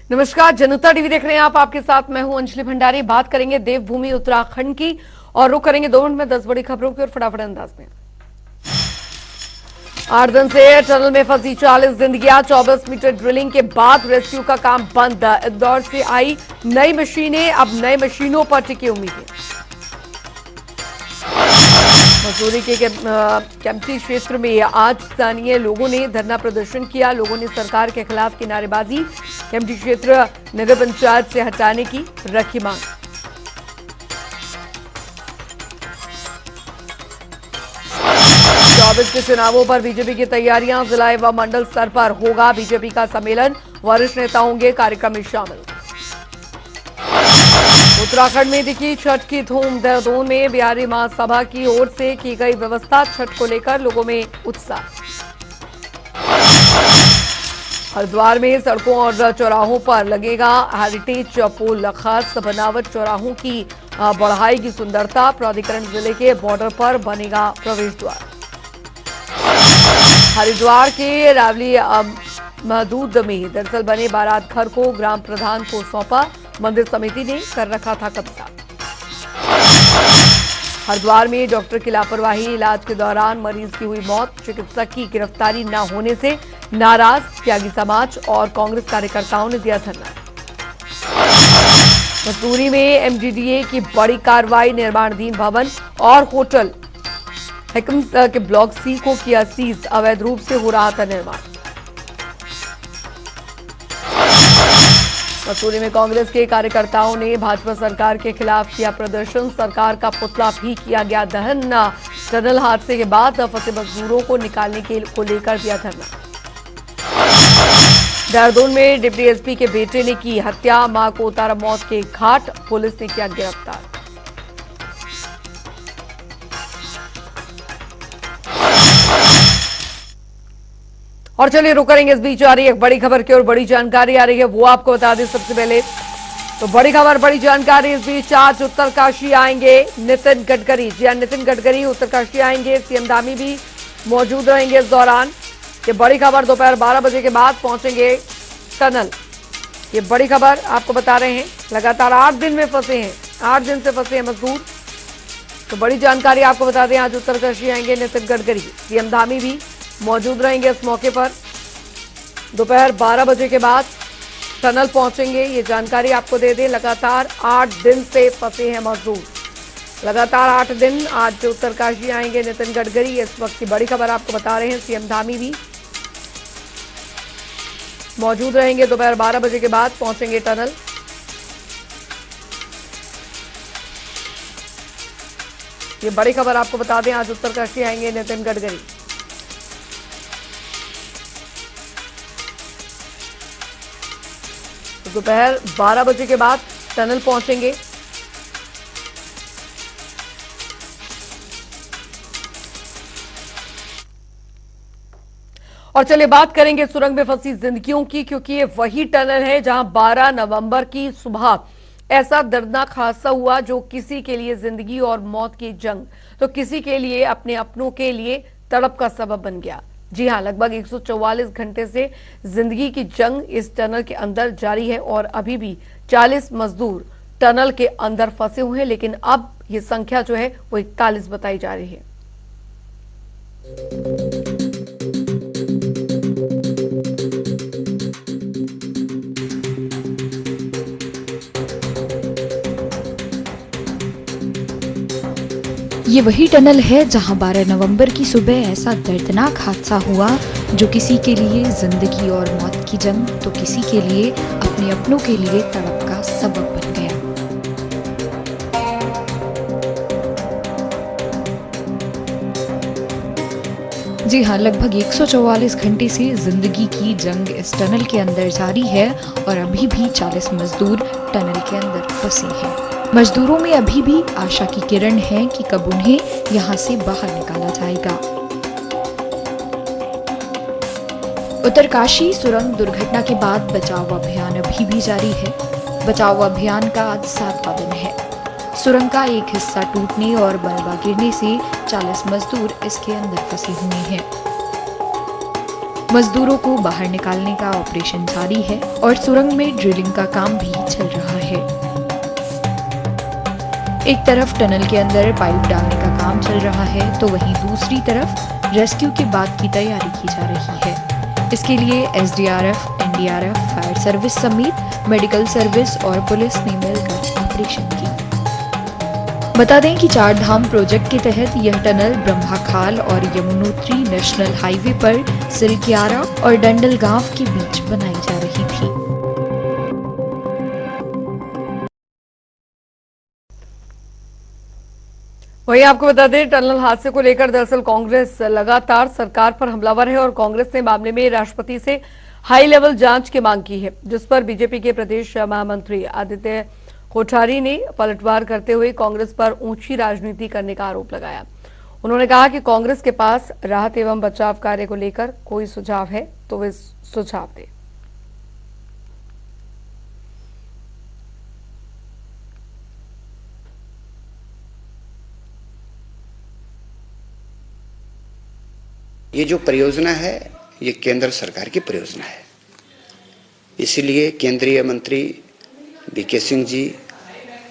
नमस्कार, जनता टीवी देख रहे हैं आप। आपके साथ मैं हूं अंजलि भंडारी। बात करेंगे देवभूमि उत्तराखंड की और रुक करेंगे 2 मिनट में 10 बड़ी खबरों की और फटाफट अंदाज में। 8 दिन से टनल में फंसी 40 जिंदगियां। 24 मीटर ड्रिलिंग के बाद रेस्क्यू का काम बंद। इंदौर से आई नई मशीनें, अब नई मशीनों पर टिकी उम्मीदें। मसूरी के केम्प्टी क्षेत्र में आज स्थानीय लोगों ने धरना प्रदर्शन किया। लोगों ने सरकार के खिलाफ की नारेबाजी। केम्प्टी क्षेत्र नगर पंचायत से हटाने की रखी मांग। चौबीस के चुनावों पर बीजेपी की तैयारियां। जिला एवं मंडल स्तर पर होगा बीजेपी का सम्मेलन। वरिष्ठ नेता होंगे कार्यक्रम में शामिल। उत्तराखंड में दिखी छठ की धूम। देहरादून में बिहारी महासभा की ओर से की गई व्यवस्था। छठ को लेकर लोगों में उत्साह। हरिद्वार में सड़कों और चौराहों पर लगेगा हेरिटेज पोल। खास बनावट चौराहों की बढ़ाएगी सुंदरता। प्राधिकरण जिले के बॉर्डर पर बनेगा प्रवेश द्वार। हरिद्वार के रावली महदूद में दरअसल बने बारात घर को ग्राम प्रधान को सौंपा। मंदिर समिति ने कर रखा था कब्जा। हरिद्वार में डॉक्टर की लापरवाही। इलाज के दौरान मरीज की हुई मौत। चिकित्सक की गिरफ्तारी न होने से नाराज त्यागी समाज और कांग्रेस कार्यकर्ताओं ने दिया धरना। मसूरी में एमडीडीए की बड़ी कार्रवाई। निर्माणाधीन भवन और होटल हैकम के ब्लॉक सी को किया सीज। अवैध रूप से हो रहा था निर्माण। मसूरी में कांग्रेस के कार्यकर्ताओं ने भाजपा सरकार के खिलाफ किया प्रदर्शन। सरकार का पुतला भी किया गया दहन। टनल हादसे के बाद फंसे मजदूरों को निकालने को लेकर दिया धरना। देहरादून में डिप्टी एसपी के बेटे ने की हत्या। मां को उतारा मौत के घाट। पुलिस ने किया गिरफ्तार। और चलिए रुक करेंगे, इस बीच आ रही है एक बड़ी खबर की और बड़ी जानकारी आ रही है, वो आपको बता दें। सबसे पहले तो बड़ी खबर, बड़ी जानकारी। इस बीच आज उत्तरकाशी आएंगे नितिन गडकरी। जी हां, नितिन गडकरी उत्तरकाशी आएंगे। सीएम धामी भी मौजूद रहेंगे इस दौरान। ये बड़ी खबर, दोपहर 12 बजे के बाद पहुंचेंगे टनल। ये बड़ी खबर आपको बता रहे हैं। लगातार 8 दिन में फंसे हैं, 8 दिन से फंसे हैं मजदूर। तो बड़ी जानकारी आपको बता दें, आज उत्तरकाशी आएंगे नितिन गडकरी। सीएम धामी भी मौजूद रहेंगे इस मौके पर। दोपहर 12 बजे के बाद टनल पहुंचेंगे। ये जानकारी आपको दे दें। लगातार 8 दिन से फंसे हैं मजदूर। लगातार 8 दिन। आज उत्तरकाशी आएंगे नितिन गडकरी। इस वक्त की बड़ी खबर आपको बता रहे हैं। सीएम धामी भी मौजूद रहेंगे। दोपहर 12 बजे के बाद पहुंचेंगे टनल। ये बड़ी खबर आपको बता दें, आज उत्तरकाशी आएंगे नितिन गडकरी। दोपहर 12 बजे के बाद टनल पहुंचेंगे। और चलिए बात करेंगे सुरंग में फंसी जिंदगियों की, क्योंकि ये वही टनल है जहां 12 नवंबर की सुबह ऐसा दर्दनाक हादसा हुआ जो किसी के लिए जिंदगी और मौत की जंग, तो किसी के लिए अपने अपनों के लिए तड़प का सबब बन गया। जी हां, लगभग 144 घंटे से जिंदगी की जंग इस टनल के अंदर जारी है और अभी भी 40 मजदूर टनल के अंदर फंसे हुए हैं। लेकिन अब ये संख्या जो है वो 41 बताई जा रही है। ये वही टनल है जहां 12 नवंबर की सुबह ऐसा दर्दनाक हादसा हुआ जो किसी के लिए जिंदगी और मौत की जंग, तो किसी के लिए अपने अपनों के लिए तड़प का सबब बन गया। जी हाँ, लगभग 144 घंटे से जिंदगी की जंग इस टनल के अंदर जारी है और अभी भी 40 मजदूर टनल के अंदर फंसे हैं। मजदूरों में अभी भी आशा की किरण है कि कब उन्हें यहाँ से बाहर निकाला जाएगा। उत्तरकाशी सुरंग दुर्घटना के बाद बचाव अभियान अभी भी जारी है। बचाव अभियान का आज 7वां दिन है। सुरंग का एक हिस्सा टूटने और मलबा गिरने से 40 मजदूर इसके अंदर फंसे हुए हैं। मजदूरों को बाहर निकालने का ऑपरेशन जारी है और सुरंग में ड्रिलिंग का काम भी चल रहा है। एक तरफ टनल के अंदर पाइप डालने का काम चल रहा है तो वहीं दूसरी तरफ रेस्क्यू के बाद की तैयारी की जा रही है। इसके लिए एसडीआरएफ, एनडीआरएफ, फायर सर्विस समेत मेडिकल सर्विस और पुलिस ने मिलकर ऑपरेशन की। बता दें कि चार धाम प्रोजेक्ट के तहत यह टनल ब्रह्माखाल और यमुनोत्री नेशनल हाईवे पर सिलक्यारा और डंडल गांव के बीच बनाई जा रही थी। वहीं आपको बता दें, टनल हादसे को लेकर दरअसल कांग्रेस लगातार सरकार पर हमलावर है और कांग्रेस ने मामले में राष्ट्रपति से हाई लेवल जांच की मांग की है, जिस पर बीजेपी के प्रदेश महामंत्री आदित्य कोठारी ने पलटवार करते हुए कांग्रेस पर ऊंची राजनीति करने का आरोप लगाया। उन्होंने कहा कि कांग्रेस के पास राहत एवं बचाव कार्य को लेकर कोई सुझाव है तो वे सुझाव दें। ये जो परियोजना है ये केंद्र सरकार की परियोजना है, इसीलिए केंद्रीय मंत्री वीके सिंह जी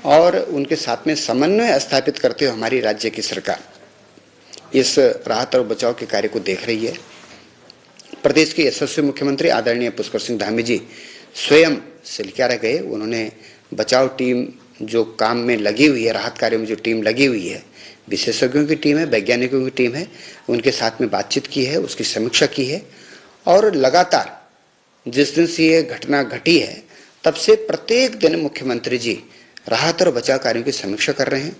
और उनके साथ में समन्वय स्थापित करते हुए हमारी राज्य की सरकार इस राहत और बचाव के कार्य को देख रही है। प्रदेश के यशस्वी मुख्यमंत्री आदरणीय पुष्कर सिंह धामी जी स्वयं सिलक्यारा गए। उन्होंने बचाव टीम जो काम में लगी हुई है, राहत कार्य में जो टीम लगी हुई है, विशेषज्ञों की टीम है, वैज्ञानिकों की टीम है, उनके साथ में बातचीत की है, उसकी समीक्षा की है और लगातार जिस दिन से ये घटना घटी है तब से प्रत्येक दिन मुख्यमंत्री जी राहत और बचाव कार्यों की समीक्षा कर रहे हैं।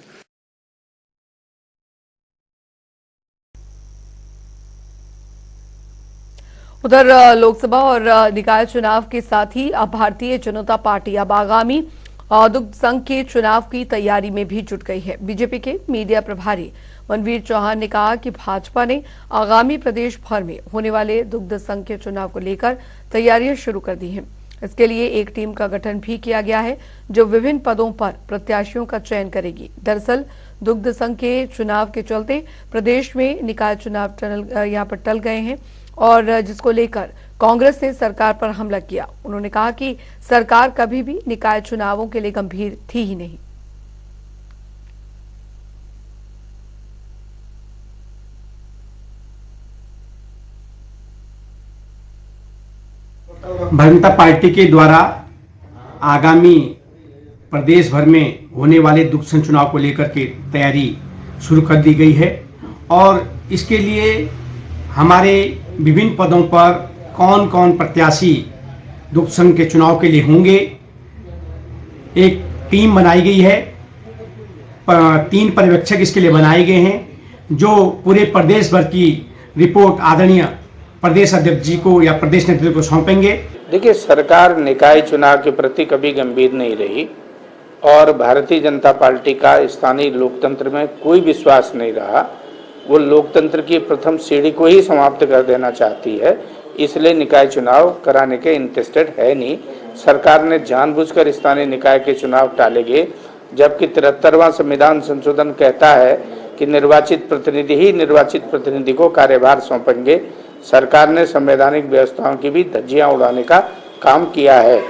उधर लोकसभा और निकाय चुनाव के साथ ही अब भारतीय जनता पार्टी अब आगामी दुग्ध संघ के चुनाव की तैयारी में भी जुट गई है। बीजेपी के मीडिया प्रभारी मनवीर चौहान ने कहा कि भाजपा ने आगामी प्रदेश भर में होने वाले दुग्ध संघ के चुनाव को लेकर तैयारियां शुरू कर दी हैं। इसके लिए एक टीम का गठन भी किया गया है जो विभिन्न पदों पर प्रत्याशियों का चयन करेगी। दरअसल दुग्ध संघ के चुनाव के चलते प्रदेश में निकाय चुनाव यहाँ पर टल गए हैं और जिसको लेकर कांग्रेस ने सरकार पर हमला किया। उन्होंने कहा कि सरकार कभी भी निकाय चुनावों के लिए गंभीर थी ही नहीं। भारतीय जनता पार्टी के द्वारा आगामी प्रदेश भर में होने वाले दुग्ध संघ चुनाव को लेकर के तैयारी शुरू कर दी गई है और इसके लिए हमारे विभिन्न पदों पर कौन कौन प्रत्याशी दुग्ध संघ के चुनाव के लिए होंगे, एक टीम बनाई गई है। 3 पर्यवेक्षक इसके लिए बनाए गए हैं जो पूरे प्रदेश भर की रिपोर्ट आदरणीय प्रदेश अध्यक्ष जी को या प्रदेश नेतृत्व को सौंपेंगे। देखिए, सरकार निकाय चुनाव के प्रति कभी गंभीर नहीं रही और भारतीय जनता पार्टी का स्थानीय लोकतंत्र में कोई विश्वास नहीं रहा। वो लोकतंत्र की प्रथम सीढ़ी को ही समाप्त कर देना चाहती है, इसलिए निकाय चुनाव कराने के इंटरेस्टेड है नहीं। सरकार ने जानबूझकर स्थानीय निकाय के चुनाव टाले गए, जबकि 73वां संविधान संशोधन कहता है कि निर्वाचित प्रतिनिधि ही निर्वाचित प्रतिनिधि को कार्यभार सौंपेंगे। सरकार ने संवैधानिक व्यवस्थाओं की भी धज्जियां उड़ाने का काम किया है।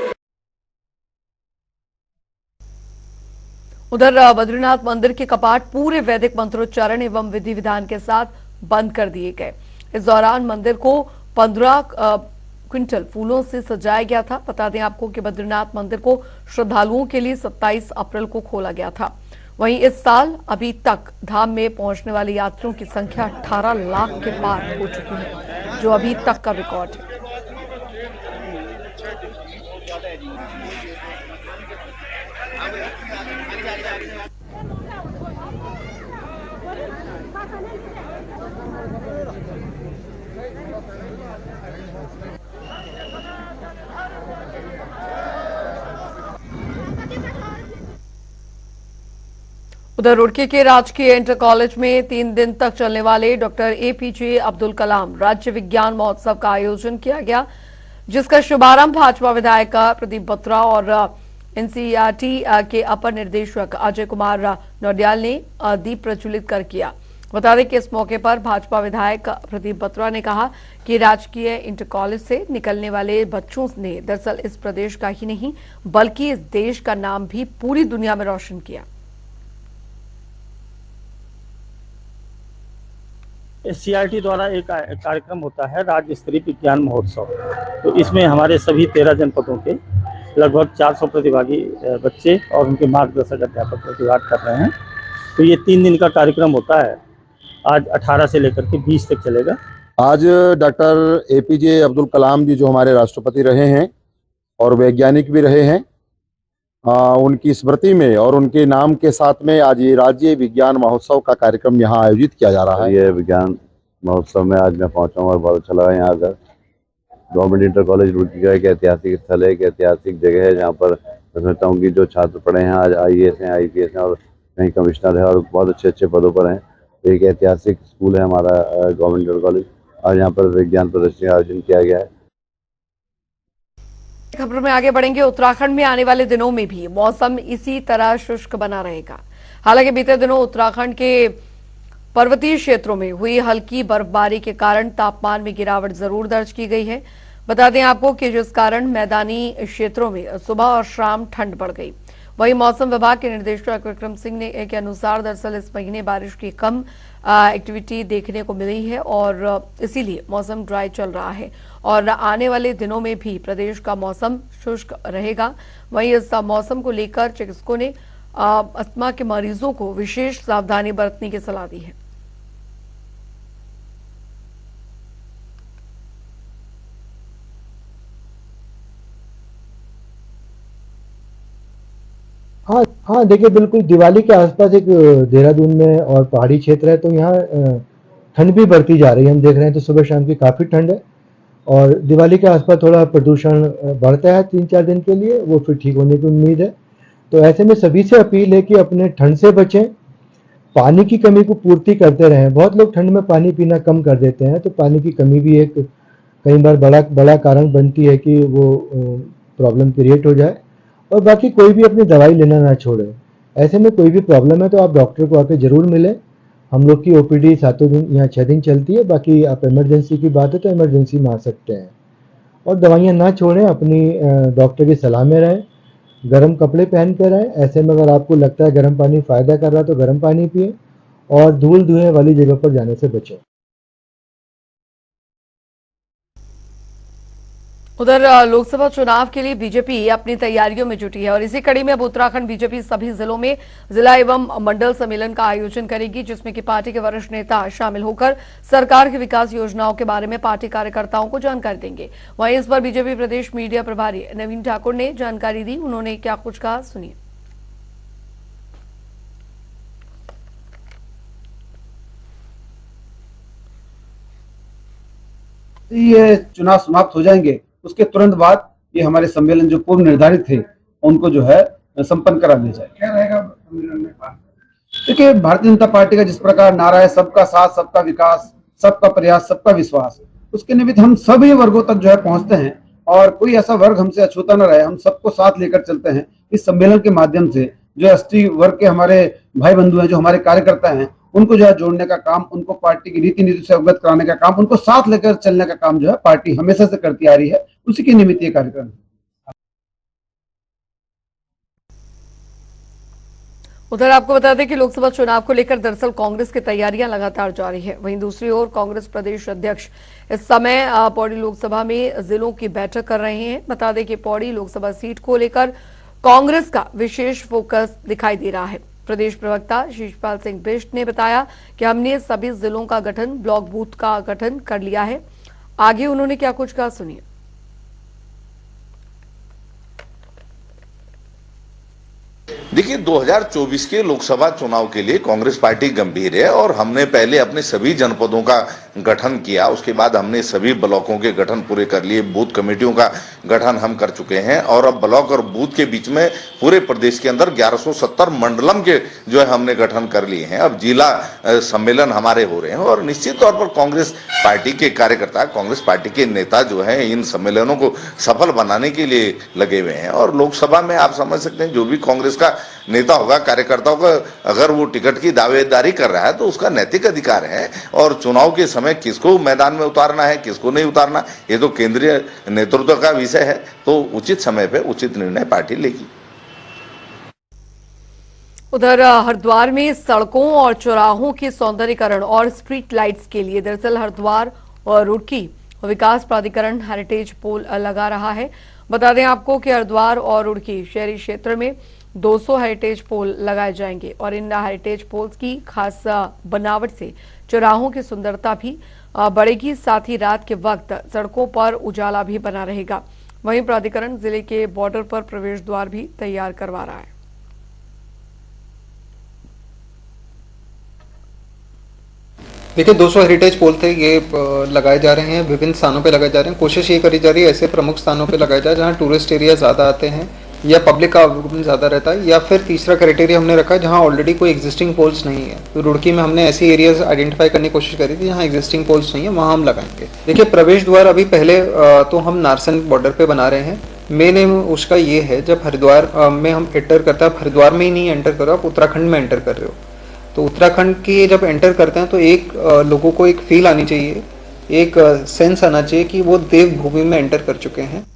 उधर बद्रीनाथ मंदिर के कपाट पूरे वैदिक मंत्रोच्चारण एवं विधि विधान के साथ बंद कर दिए गए। इस दौरान मंदिर को 15 क्विंटल फूलों से सजाया गया था। बता दें आपको कि बद्रीनाथ मंदिर को श्रद्धालुओं के लिए 27 अप्रैल को खोला गया था। वहीं इस साल अभी तक धाम में पहुंचने वाले यात्रियों की संख्या 18 लाख के पार हो चुकी है, जो अभी तक का रिकॉर्ड है। उधर रुड़की के राजकीय इंटर कॉलेज में 3 दिन तक चलने वाले डॉक्टर एपीजे अब्दुल कलाम राज्य विज्ञान महोत्सव का आयोजन किया गया, जिसका शुभारंभ भाजपा विधायक प्रदीप बत्रा और एनसीईआरटी के अपर निर्देशक अजय कुमार नौडियाल ने दीप प्रज्वलित कर किया। बता दें कि इस मौके पर भाजपा विधायक प्रदीप बत्रा ने कहा कि राजकीय इंटर कॉलेज से निकलने वाले बच्चों ने दरअसल इस प्रदेश का ही नहीं बल्कि इस देश का नाम भी पूरी दुनिया में रोशन किया। एससीईआरटी द्वारा एक कार्यक्रम होता है राज्य स्तरीय विज्ञान महोत्सव। तो इसमें हमारे सभी 13 जनपदों के लगभग 400 प्रतिभागी बच्चे और उनके मार्गदर्शक अध्यापक प्रतिभाग कर रहे हैं। तो ये 3 दिन का कार्यक्रम होता है। आज 18 से लेकर के 20 तक चलेगा। आज डॉक्टर एपीजे अब्दुल कलाम जी जो हमारे राष्ट्रपति रहे हैं और वैज्ञानिक भी रहे हैं, उनकी स्मृति में और उनके नाम के साथ में आज ये राज्य विज्ञान महोत्सव का कार्यक्रम यहाँ आयोजित किया जा रहा है। ये विज्ञान महोत्सव में आज मैं पहुंचा हूँ और बहुत अच्छा लगा। यहाँ आकर गवर्नमेंट इंटर कॉलेज रुड़की का एक ऐतिहासिक स्थल है, एक ऐतिहासिक जगह है जहाँ पर मैं समझता हूँ कि जो छात्र पढ़े हैं आज IAS हैं, IPS हैं और कहीं कमिश्नर है और बहुत अच्छे अच्छे पदों पर हैं। एक ऐतिहासिक स्कूल है हमारा गवर्नमेंट इंटर कॉलेज। आज यहाँ पर विज्ञान प्रदर्शनी का आयोजन किया गया है। खबर में आगे बढ़ेंगे। उत्तराखंड में आने वाले दिनों में भी मौसम इसी तरह शुष्क बना रहेगा। हालांकि बीते दिनों उत्तराखंड के पर्वतीय क्षेत्रों में हुई हल्की बर्फबारी के कारण तापमान में गिरावट जरूर दर्ज की गई है। बता दें आपको कि जिस कारण मैदानी क्षेत्रों में सुबह और शाम ठंड बढ़ गई। वहीं मौसम विभाग के निदेशक विक्रम सिंह ने के अनुसार दरअसल इस महीने बारिश की कम एक्टिविटी देखने को मिली है और इसीलिए मौसम ड्राई चल रहा है और आने वाले दिनों में भी प्रदेश का मौसम शुष्क रहेगा। वहीं इस मौसम को लेकर चिकित्सकों ने अस्थमा के मरीजों को विशेष सावधानी बरतने की सलाह दी है। हाँ देखिए, बिल्कुल दिवाली के आसपास एक देहरादून में और पहाड़ी क्षेत्र है तो यहाँ ठंड भी बढ़ती जा रही है। हम देख रहे हैं तो सुबह शाम की काफ़ी ठंड है और दिवाली के आसपास थोड़ा प्रदूषण बढ़ता है 3-4 दिन के लिए, वो फिर ठीक होने की उम्मीद है। तो ऐसे में सभी से अपील है कि अपने ठंड से बचें, पानी की कमी को पूर्ति करते रहें। बहुत लोग ठंड में पानी पीना कम कर देते हैं, तो पानी की कमी भी एक कई बार बड़ा कारण बनती है कि वो प्रॉब्लम क्रिएट हो जाए। और बाकी कोई भी अपनी दवाई लेना ना छोड़े। ऐसे में कोई भी प्रॉब्लम है तो आप डॉक्टर को आके ज़रूर मिलें। हम लोग की OPD 7 दिन या 6 दिन चलती है। बाकी आप इमरजेंसी की बात है तो इमरजेंसी में आ सकते हैं और दवाइयाँ ना छोड़ें, अपनी डॉक्टर की सलाह में रहें, गर्म कपड़े पहन कर रहें। ऐसे में अगर आपको लगता है गर्म पानी फ़ायदा कर रहा है तो गर्म पानी पिएं और धूल धुएँ वाली जगह पर जाने से बचें। उधर लोकसभा चुनाव के लिए बीजेपी अपनी तैयारियों में जुटी है और इसी कड़ी में अब उत्तराखंड बीजेपी सभी जिलों में जिला एवं मंडल सम्मेलन का आयोजन करेगी, जिसमें कि पार्टी के वरिष्ठ नेता शामिल होकर सरकार की विकास योजनाओं के बारे में पार्टी कार्यकर्ताओं को जानकारी देंगे। वहीं इस पर बीजेपी प्रदेश मीडिया प्रभारी नवीन ठाकुर ने जानकारी दी। उन्होंने क्या कुछ कहा, सुनिए। ये चुनाव समाप्त हो जाएंगे उसके तुरंत बाद ये हमारे सम्मेलन जो पूर्व निर्धारित थे उनको जो है संपन्न करा दिया जाए। क्या रहेगा सम्मेलन में? देखिए, भारतीय जनता पार्टी का जिस प्रकार नारा है सबका साथ, सबका विकास, सबका प्रयास, सबका विश्वास, उसके निमित्त हम सभी वर्गों तक जो है पहुंचते हैं और कोई ऐसा वर्ग हमसे अछूता न रहे। हम सबको साथ लेकर चलते हैं। इस सम्मेलन के माध्यम से जो ST वर्ग के हमारे भाई बंधु हैं, जो हमारे कार्यकर्ता हैं, उनको जो है जोड़ने का काम, उनको पार्टी की रीति नीति से अवगत कराने का काम, उनको साथ लेकर चलने का काम जो है पार्टी हमेशा से करती आ रही है। उसी के निमित्त ये कार्यक्रम है। उधर आपको बता दें कि लोकसभा चुनाव को लेकर दरअसल कांग्रेस की तैयारियां लगातार जारी है। वहीं दूसरी ओर कांग्रेस प्रदेश अध्यक्ष इस समय पौड़ी लोकसभा में जिलों की बैठक कर रहे हैं। बता दें कि पौड़ी लोकसभा सीट को लेकर कांग्रेस का विशेष फोकस दिखाई दे रहा है। प्रदेश प्रवक्ता शीशपाल सिंह बिष्ट ने बताया कि हमने सभी जिलों का गठन, ब्लॉक बूथ का गठन कर लिया है। आगे उन्होंने क्या कुछ कहा, सुनिए। देखिए, 2024 के लोकसभा चुनाव के लिए कांग्रेस पार्टी गंभीर है और हमने पहले अपने सभी जनपदों का गठन किया, उसके बाद हमने सभी ब्लॉकों के गठन पूरे कर लिए, बूथ कमेटियों का गठन हम कर चुके हैं और अब ब्लॉक और बूथ के बीच में पूरे प्रदेश के अंदर 1170 मंडलम के जो है हमने गठन कर लिए हैं। अब जिला सम्मेलन हमारे हो रहे हैं और निश्चित तौर पर कांग्रेस पार्टी के कार्यकर्ता, कांग्रेस पार्टी के नेता जो हैं इन सम्मेलनों को सफल बनाने के लिए लगे हुए हैं और लोकसभा में आप समझ सकते हैं जो भी कांग्रेस का नेता होगा, कार्यकर्ताओं का अगर वो टिकट की दावेदारी कर रहा है तो उसका नैतिक अधिकार है और चुनाव के समय किसको मैदान में उतारना है, किसको नहीं उतारना, ये तो केंद्रीय नेतृत्व का विषय है। तो उचित समय पे उचित निर्णय पार्टी लेगी। उधर हरिद्वार में सड़कों और चौराहों के सौंदर्यीकरण और स्ट्रीट लाइट्स के लिए दरअसल हरिद्वार और रुड़की विकास प्राधिकरण हेरिटेज पोल लगा रहा है। बता दें आपको कि हरिद्वार और रुड़की शहरी क्षेत्र में 200 हेरिटेज पोल लगाए जाएंगे और इन हेरिटेज पोल्स की खास बनावट से चौराहों की सुंदरता भी बढ़ेगी, साथ ही रात के वक्त सड़कों पर उजाला भी बना रहेगा। वहीं प्राधिकरण जिले के बॉर्डर पर प्रवेश द्वार भी तैयार करवा रहा है। देखिए 200 हेरिटेज पोल थे, ये लगाए जा रहे हैं, विभिन्न स्थानों पे लगाए जा रहे हैं। कोशिश ये करी जा रही है ऐसे प्रमुख स्थानों पे लगाया जाए जहाँ टूरिस्ट एरिया ज़्यादा आते हैं या पब्लिक का आवागमन ज़्यादा रहता है, या फिर तीसरा क्राइटेरिया हमने रखा है जहाँ ऑलरेडी कोई एग्जिस्टिंग पोल्स नहीं है। तो रुड़की में हमने ऐसी एरियाज आइडेंटिफाई करने की कोशिश करी थी जहाँ एग्जिस्टिंग पोल्स नहीं है, वहाँ हम लगाएंगे। देखिए प्रवेश द्वार अभी पहले तो हम नारसन बॉर्डर पर बना रहे हैं। मेन एम उसका ये है, जब हरिद्वार में हम एंटर करते हैं, आप हरिद्वार में ही नहीं एंटर कर रहे हो, आप उत्तराखंड में एंटर कर रहे हो, तो उत्तराखंड के जब एंटर करते हैं तो एक लोगों को एक फील आनी चाहिए, एक सेंस आना चाहिए कि वो देवभूमि में एंटर कर चुके हैं।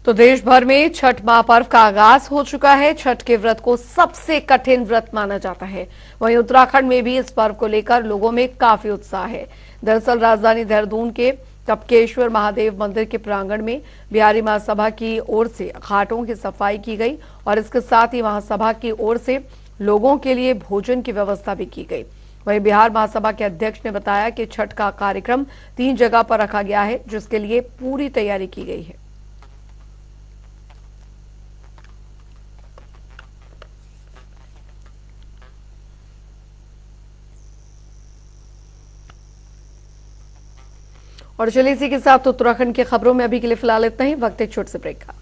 तो देश भर में छठ महापर्व का आगाज हो चुका है। छठ के व्रत को सबसे कठिन व्रत माना जाता है। वहीं उत्तराखंड में भी इस पर्व को लेकर लोगों में काफी उत्साह है। दरअसल राजधानी देहरादून के टपकेश्वर महादेव मंदिर के प्रांगण में बिहारी महासभा की ओर से घाटों की सफाई की गई और इसके साथ ही महासभा की ओर से लोगों के लिए भोजन की व्यवस्था भी की गई। वहीं बिहार महासभा के अध्यक्ष ने बताया कि छठ का कार्यक्रम 3 जगह पर रखा गया है, जिसके लिए पूरी तैयारी की गई है। और चलिए इसी के साथ उत्तराखंड की खबरों में अभी के लिए फिलहाल इतना ही। वक्त एक छोटे से ब्रेक का।